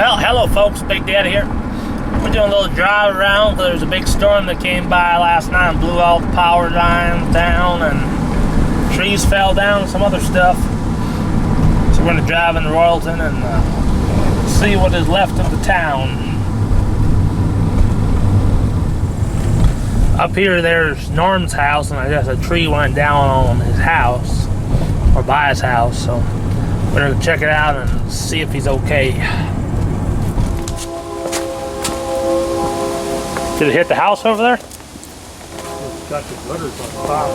Well, hello folks, Big Dad here. We're doing a little drive around because there was a big storm that came by last night and blew all the power lines down and trees fell down and some other stuff. So we're going to drive into Royalton and see what is left of the town. Up here there's Norm's house, and I guess a tree went down on his house, or by his house, so we're going to check it out and see if he's okay. Did it hit the house over there? It's got the gutters on top.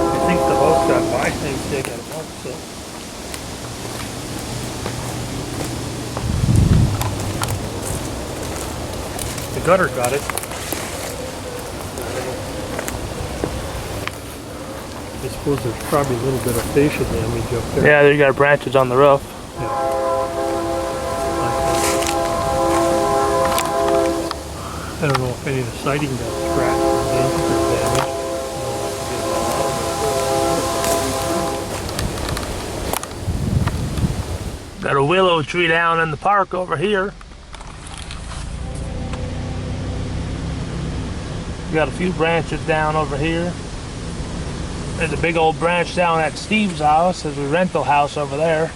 I think the house got my thing taken out, so. The gutter got it. I suppose there's probably a little bit of fascia damage up there. Yeah, you got branches on the roof. Yeah. I don't know if any of the siding got scratched or damaged. Got a willow tree down in the park over here. Got a few branches down over here. There's a big old branch down at Steve's house. There's a rental house over there.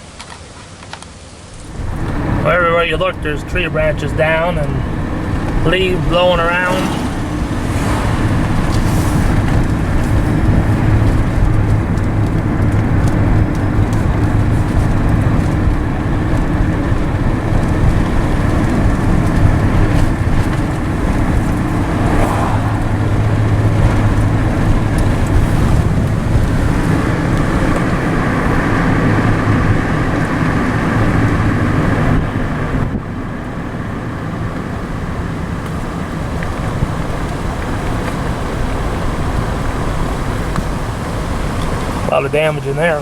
Well, everywhere you look, there's tree branches down and leaves blowing around. A lot of damage in there.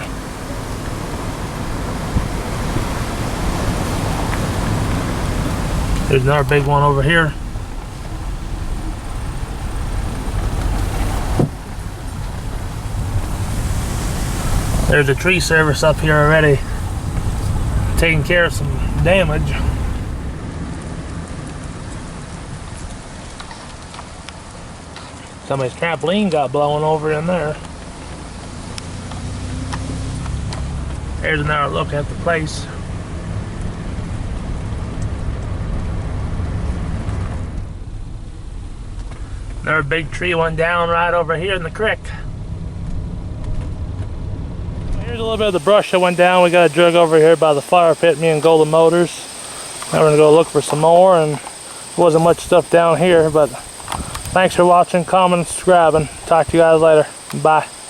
There's another big one over here. There's a tree service up here already, taking care of some damage. Somebody's trampoline got blown over in there. Here's another look at the place. Another big tree went down right over here in the creek. Here's a little bit of the brush that went down. We got a jug over here by the fire pit, me and Golden Motors. Now we're gonna go look for some more, and there wasn't much stuff down here, but thanks for watching, commenting, subscribing. Talk to you guys later. Bye.